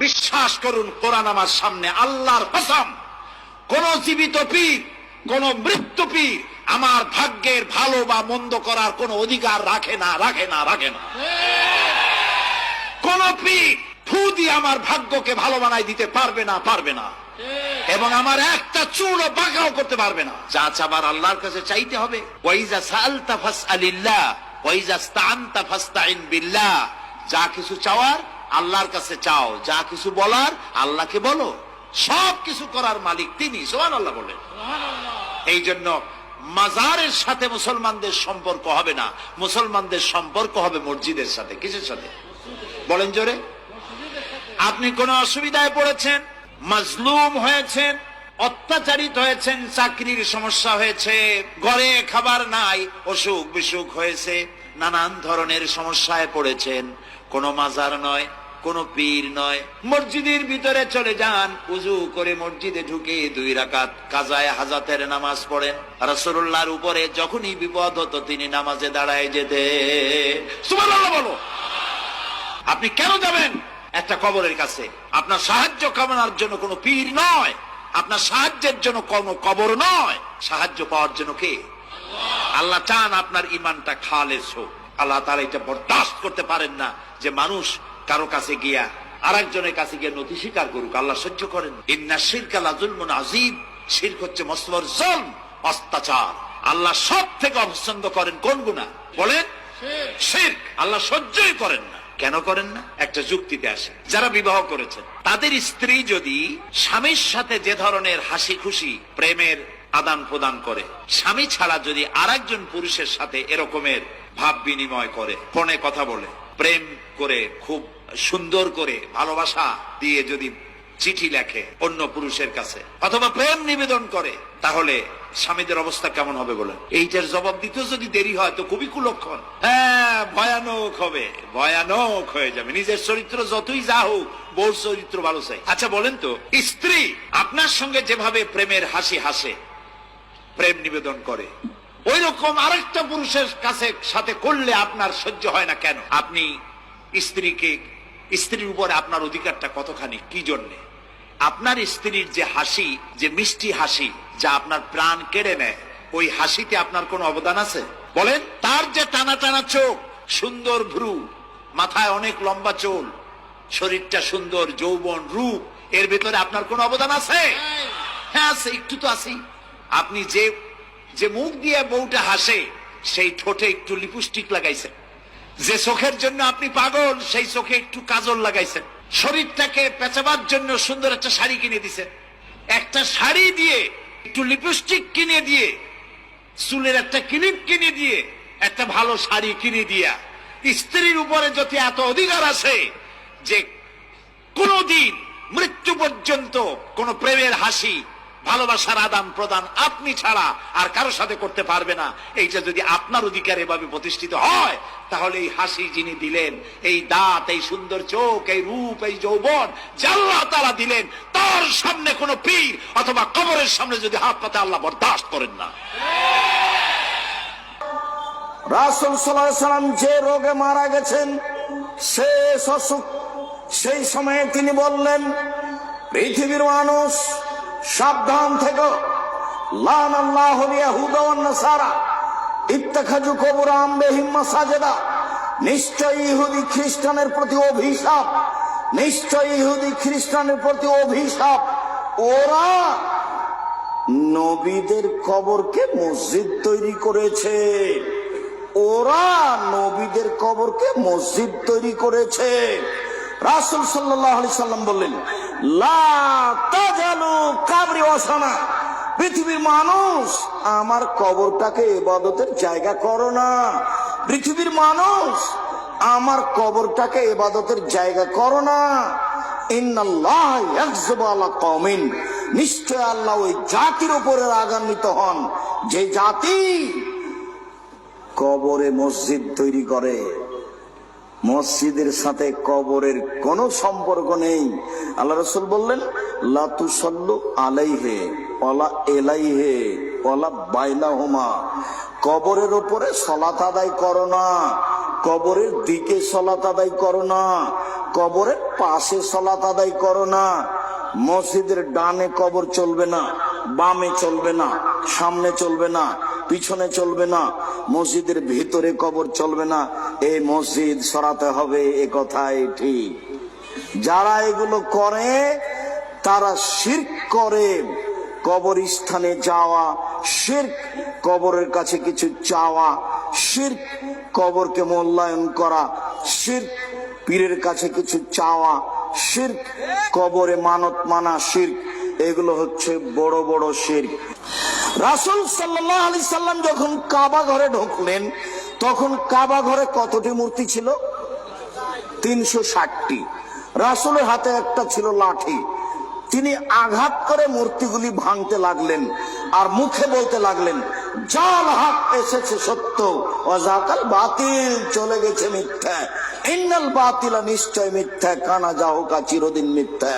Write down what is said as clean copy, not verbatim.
বিশ্বাস করুন, কোরআন আমার সামনে, আল্লাহর কসম, কোন জীবিত পীর, কোন মৃত্যু পীর আমার ভাগ্যের ভালো বা মন্দ করার কোন অধিকার রাখে না, রাখে না, রাখে না। কোন পীর ফু দিয়ে আমার ভাগ্যকে ভালো বানাই দিতে পারবে না, পারবে না, এবং আমার একটা চুলও বাঁকাও করতে পারবে না। যা চাবার আল্লাহর কাছে চাইতে হবে। ওয়াইজা সাআলতা ফাসআলিল্লাহ ওয়াইজা ইসতাআনতা ফাসতাইন বিল্লাহ। যা কিছু চাওয়ার আল্লাহর কাছে চাও, যা কিছু বলার আল্লাহকে বলো। সব কিছু করার মালিক তিনি, সুবহানাল্লাহ বলেন। এই জন্য মাজারের সাথে মুসলমানদের সম্পর্ক হবে না, মুসলমানদের সম্পর্ক হবে মসজিদের সাথে। কিসের সাথে বলেন জোরে? আপনি কোন অসুবিধায় পড়েছেন, মাজলুম হয়েছেন, অত্যাচারিত হয়েছেন, চাকরির সমস্যা হয়েছে, ঘরে খাবার নাই, অসুখ বিসুখ হয়েছে, নানান ধরনের সমস্যায় পড়েছেন, কোন মাজার নয়, কোন পীর নয়, মসজিদের ভিতরে চলে যান, উযু করে মসজিদে ঢুকে 2 রাকাত কাজায়ে হাজাতের নামাজ পড়েন। রাসূলুল্লাহর উপরে যখনই বিপদ হতো তিনি নামাজে দাঁড়ায় যেতেন। সুবহানাল্লাহ বলো। আপনি কেন যাবেন একটা কবরের কাছে? আপনার সাহায্য কামনার জন্য কোন পীর নয়, আপনার সাহায্যের জন্য কোন কবর নয়, সাহায্য পাওয়ার জন্য কে? আল্লাহ চান আপনার ঈমানটা খালেস হোক। আল্লাহ তাআলা এটা বরদাস্ত করতে পারেন না যে মানুষ কারো কাছে গিয়া আরেকজনের কাছে গিয়ে নথি স্বীকার করুক। আল্লাহ সহ্য করেন। ইন্না শিরকা লাযুলমুন আযীম। শিরক হচ্ছে মস্ত বড় জুলম, অত্যাচার। আল্লাহ সব থেকে অপছন্দ করেন কোন গুনাহ বলেন? শিরক। আল্লাহ সহ্যই করেন না। কেন করেন না? একটা যুক্তিতে আসে। যারা বিবাহ করেছেন তাদের স্ত্রী যদি স্বামীর সাথে যে ধরনের হাসি খুশি প্রেমের আদান প্রদান করে, স্বামী ছাড়া যদি আরেকজন পুরুষের সাথে এরকমের ভাব বিনিময় করে, ফোনে কথা বলে, প্রেম করে, খুব সুন্দর করে ভালোবাসা দিয়ে যদি চিঠি লেখে অন্য পুরুষের কাছে, অথবা প্রেম নিবেদন করে, তাহলে স্বামীদের অবস্থা কেমন হবে বলেন? এইটার জবাব দিতে যদি দেরি হয় তো খুবই কুলক্ষণ। হ্যাঁ, ভয়ানক হবে, ভয়ানক হয়ে যাবে। নিজের চরিত্র যতই যা হোক, বউর চরিত্র ভালো চাই। আচ্ছা বলেন তো, স্ত্রী আপনার সঙ্গে যেভাবে প্রেমের হাসি হাসে, প্রেম নিবেদন করে, ওই রকম আরেকটা পুরুষের কাছে সাথে করলে আপনার সহ্য হয় না কেন? আপনি স্ত্রীর উপরে আপনার অধিকারটা কতখানি, কি জন্যে? আপনার স্ত্রীর যে হাসি, যে মিষ্টি হাসি, যা আপনার প্রাণ কেড়ে নেয়, ওই হাসিতে আপনার কোন অবদান আছে বলেন? তার যে টানা টানা চোখ, সুন্দর ভ্রু, মাথায় অনেক লম্বা চুল, শরীরটা সুন্দর, যৌবন, রূপ, এর ভেতরে আপনার কোন অবদান আছে? হ্যাঁ আছে, একটু তো আছেই। আপনি যে মুখ দিয়ে বউটা হাসে, সেই ঠোঁটে একটু লিপস্টিক লাগাইছেন। যে চোখের জন্য আপনি পাগল, সেই চোখে একটু কাজল লাগাইছেন। শরীরটাকে পেঁচাবার জন্য সুন্দর একটা শাড়ি কিনে দিছেন। একটা শাড়ি দিয়ে, একটু লিপস্টিক কিনে দিয়ে, চুলের একটা ক্লিপ কিনে দিয়ে, একটা ভালো শাড়ি কিনে দিয়া স্ত্রীর উপরে যদি এত অধিকার আছে যে কোনদিন মৃত্যু পর্যন্ত কোন প্রেমের হাসি, ভালোবাসার আদান প্রদান আপনি ছাড়া আর কারো সাথে করতে পারবে না, এইটা যদি আপনার অধিকার এভাবে প্রতিষ্ঠিত হয়, তাহলে এই হাসি যিনি দিলেন, এই দাঁত, এই সুন্দর চোখ, এই রূপ, এই যৌবন যা আল্লাহ তাআলা দিলেন, তার সামনে কোন পীর অথবা কবরের সামনে যদি হাত পাতে আল্লাহ বরদাস্ত করেন না। রাসূল সাল্লাল্লাহু আলাইহি ওয়াসাল্লাম যে রোগে মারা গেছেন, শেষ অসুখ, সেই সময়ে তিনি বললেন, পৃথিবীর মানুষ সাবধান থেকো, লানাল্লাহু ইয়াহুদা ওয়ান নাসারা ইত্তাখাযু কুবুর আনবিহিম মাসাজিদা। নিশ্চয় ইহুদি খ্রিস্টানের প্রতি অভিশাপ, নিশ্চয় ইহুদি খ্রিস্টানের প্রতি অভিশাপ। ওরা নবীদের কবরকে মসজিদ তৈরি করেছে, ওরা নবীদের কবরকে মসজিদ তৈরি করেছে। রাসূল সাল্লাল্লাহু আলাইহি সাল্লাম বললেন, লা তাজালু কাবরি ওয়াসানা। পৃথিবীর মানুষ আমার কবরটাকে ইবাদতের জায়গা করো না। পৃথিবীর মানুষ আমার কবরটাকে ইবাদতের জায়গা করো না। ইন্নাল্লাহ ইয়াগযিবু আলা কওমিন। নিশ্চয় আল্লাহ ওই জাতির উপরে রাগান্বিত হন যে জাতি কবরে মসজিদ তৈরি করে। মসজিদের সাথে কবরের কোনো সম্পর্ক নেই। আল্লাহ রাসূল বললেন, লা তুসাল্লু আলাইহি ওয়ালা ইলাইহি ওয়ালা বাইনাহুমা। কবরের উপরে সালাত আদায় করো না, কবরের দিকে সালাত আদায় করো না, কবরের পাশে সালাত আদায় করো না। মসজিদের ডানে কবর চলবে না, বামে চলবে না, সামনে চলবে না, পিছনে চলবে না, মসজিদের ভিতরে কবর চলবে না। এই মসজিদ সরাতে হবে, এ কথাই ঠিক। যারা এগুলো করে তারা শিরক করে। কবরস্থানে যাওয়া শিরক, কবরের কাছে কিছু চাওয়া শিরক, কবরকে মূল্যায়ন করা শিরক, পীরের কাছে কিছু চাওয়া শিরক, কবরে মানত মানা শিরক। এগুলো হচ্ছে বড় বড় শিরক। রাসূল সাল্লাল্লাহু আলাইহি সাল্লাম যখন কাবা ঘরে ঢুকলেন, তখন কাবা ঘরে কতটি মূর্তি ছিল? 360টি। রাসূলের হাতে একটা ছিল লাঠি। তিনি আঘাত করে মূর্তিগুলি ভাঙতে লাগলেন আর মুখে বলতে লাগলেন, জাল হক এসেছে সত্য, ওয়াজাকাল বাতিল চলে গেছে মিথ্যা, ইন্নাল বাতিলা নিশ্চয় মিথ্যা, কানা জাহুকা চিরদিন মিথ্যা।